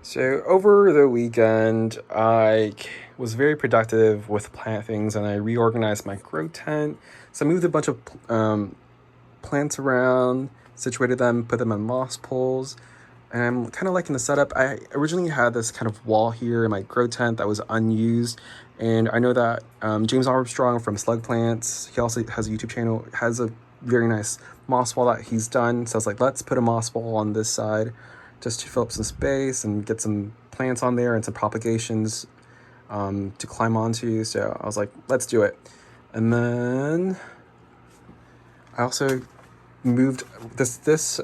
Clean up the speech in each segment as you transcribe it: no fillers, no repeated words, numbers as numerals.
So over the weekend, I was very productive with plant things, and I reorganized my grow tent. So I moved a bunch of plants around, situated them, put them on moss poles, and I'm kind of liking the setup. I originally had this kind of wall here in my grow tent that was unused, and I know that James Armstrong from Slug Plants, he also has a YouTube channel, has a very nice moss wall that he's done. So I was like, let's put a moss wall on this side just to fill up some space and get some plants on there and some propagations to climb onto. So I was like, let's do it. And then I also moved this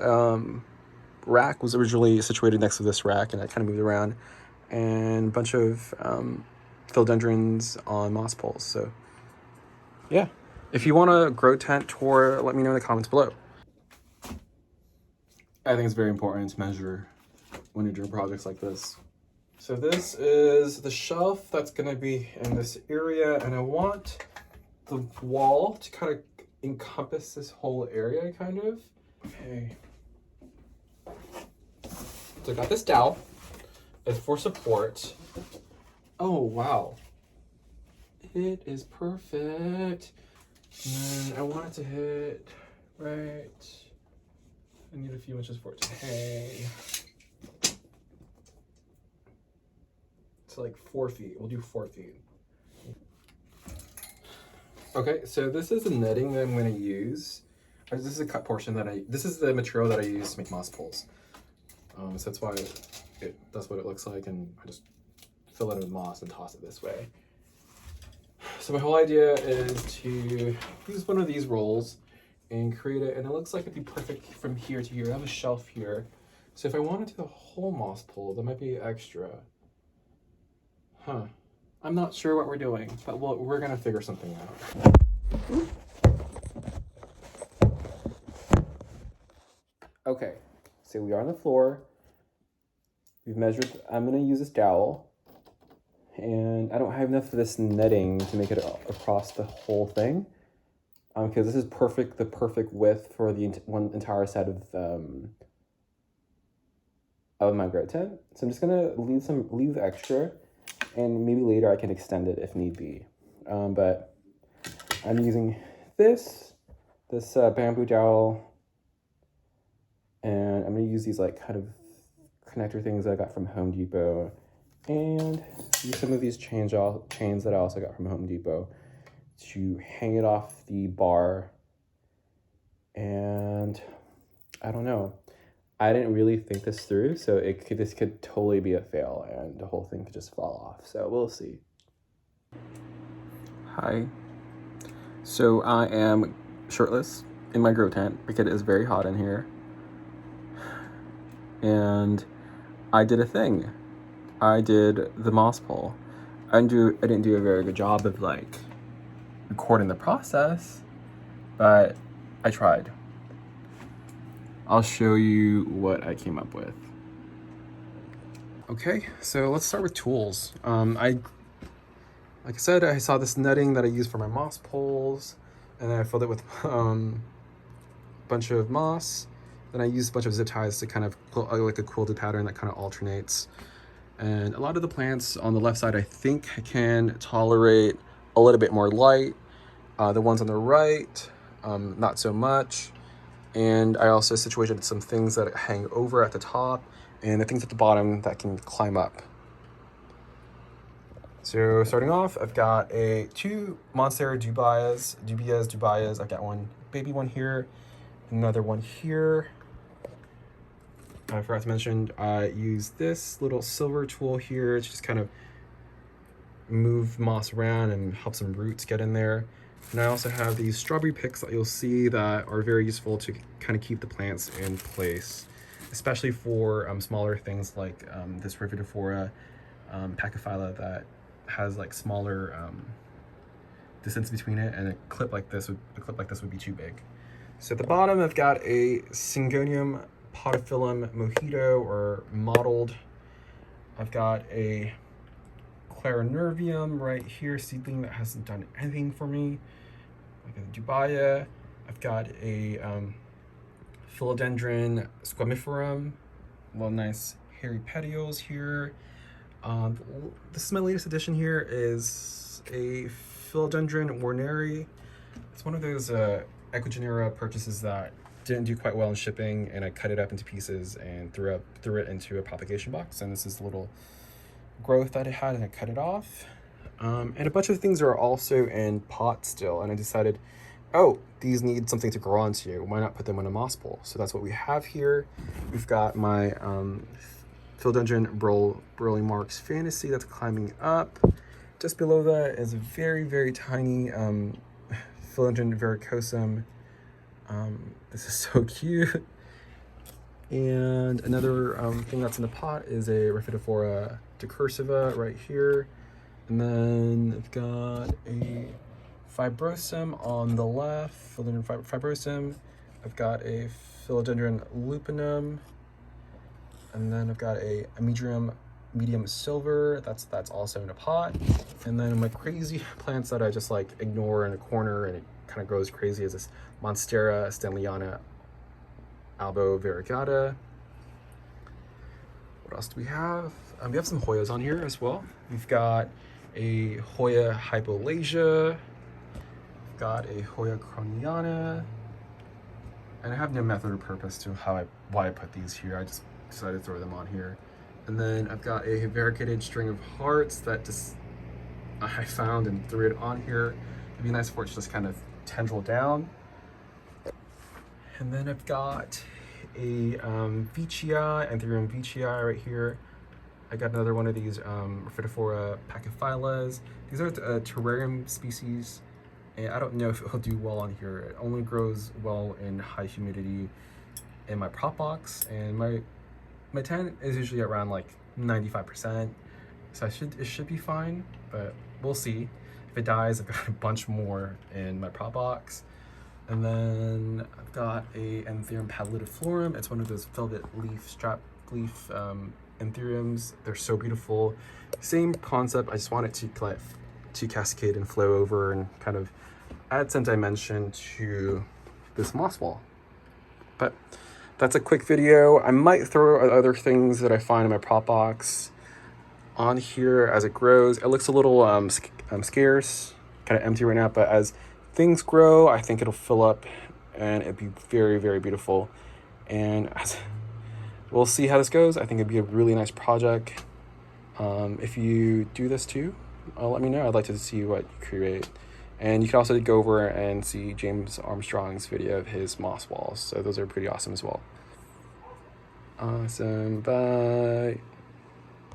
rack was originally situated next to this rack, and I kind of moved around, and a bunch of philodendrons on moss poles. So yeah, if you want a grow tent tour, let me know in the comments below. I think it's very important to measure when you're doing projects like this. So this is the shelf that's going to be in this area, and I want the wall to kind of encompass this whole area, kind of. Okay. So I got this dowel. It's for support. Oh, wow. It is perfect. And then I want it to hit right. I need a few inches for it to hang. It's like 4 feet. We'll do 4 feet. Okay, so this is the netting that I'm going to use. This is a cut portion this is the material that I use to make moss poles. So that's why that's what it looks like, and I just fill it with moss and toss it this way. So my whole idea is to use one of these rolls and create it, and it looks like it'd be perfect from here to here. I have a shelf here. So if I wanted to do the whole moss pole, that might be extra. I'm not sure what we're doing, but we're gonna figure something out. Okay, so we are on the floor. We've measured, I'm gonna use this dowel, and I don't have enough of this netting to make it across the whole thing, because this is the perfect width for the one entire set of my grow tent. So I'm just gonna leave extra, and maybe later I can extend it if need be. But I'm using this bamboo dowel, and I'm gonna use these like kind of connector things that I got from Home Depot, and use some of these chains that I also got from Home Depot to hang it off the bar. And I don't know, I didn't really think this through, so this could totally be a fail and the whole thing could just fall off. So we'll see. Hi. So I am shirtless in my grow tent because it is very hot in here. And I did a thing. I did the moss pole. I didn't do a very good job of like recording the process, but I tried. I'll show you what I came up with. Okay, so let's start with tools. Like I said, I saw this netting that I used for my moss poles, and then I filled it with a bunch of moss. Then I used a bunch of zip ties to kind of like a quilted pattern that kind of alternates. And a lot of the plants on the left side, I think, can tolerate a little bit more light. The ones on the right, not so much. And I also situated some things that hang over at the top and the things at the bottom that can climb up. So starting off, I've got two Monstera dubias. I've got one baby one here, another one here. I forgot to mention, I use this little silver tool here to just kind of move moss around and help some roots get in there. And I also have these strawberry picks that you'll see that are very useful to kind of keep the plants in place, especially for smaller things like this Rhaphidophora pachyphylla that has like smaller distance between it, and a clip like this would be too big. So at the bottom, I've got a Syngonium podophyllum Mojito or Mottled. I've got a clarinervium right here, seedling that hasn't done anything for me. I've got a dubia. I've got a Philodendron squamiferum, well, nice hairy petioles here. This is my latest addition here, is a Philodendron werneri. It's one of those ecogenera purchases that didn't do quite well in shipping, and I cut it up into pieces and threw it into a propagation box. And this is the little growth that it had, and I cut it off. And a bunch of things are also in pots still, and I decided, oh, these need something to grow onto. Why not put them in a moss bowl? So that's what we have here. We've got my Philodendron Burle Marx Fantasy that's climbing up. Just below that is a very, very tiny Philodendron verrucosum. This is so cute. And another thing that's in the pot is a Rhaphidophora decursiva right here. And then I've got a fibrosum on the left, Philodendron fibrosum. I've got a Philodendron lupinum. And then I've got a Anthurium medium silver, that's also in a pot. And then my crazy plants that I just like ignore in a corner and it kind of grows crazy is this Monstera, standleyana, Albo Variegata. What else do we have? We have some Hoyas on here as well. We've got a Hoya hypolasia. We've got a Hoya krohniana. And I have no method or purpose to why I put these here. I just decided to throw them on here. And then I've got a variegated string of hearts that just I found and threw it on here. It'd be nice for it to just kind of tendril down. And then I've got a veitchii, Anthurium veitchii right here. I got another one of these Rhaphidophora pachyphylas. These are terrarium species, and I don't know if it'll do well on here. It only grows well in high humidity in my prop box, and my tent is usually around like 95%, so it should be fine, but we'll see. If it dies, I've got a bunch more in my prop box. And then I've got a Anthurium pallitiflorum. It's one of those velvet leaf, strap leaf Anthuriums. They're so beautiful. Same concept, I just want it to cascade and flow over and kind of add some dimension to this moss wall. But that's a quick video. I might throw other things that I find in my prop box on here as it grows. It looks a little scarce, kind of empty right now, but as things grow, I think it'll fill up and it'd be very, very beautiful. And we'll see how this goes. I think it'd be a really nice project. If you do this too, let me know. I'd like to see what you create. And you can also go over and see James Armstrong's video of his moss walls. So those are pretty awesome as well. Awesome, bye.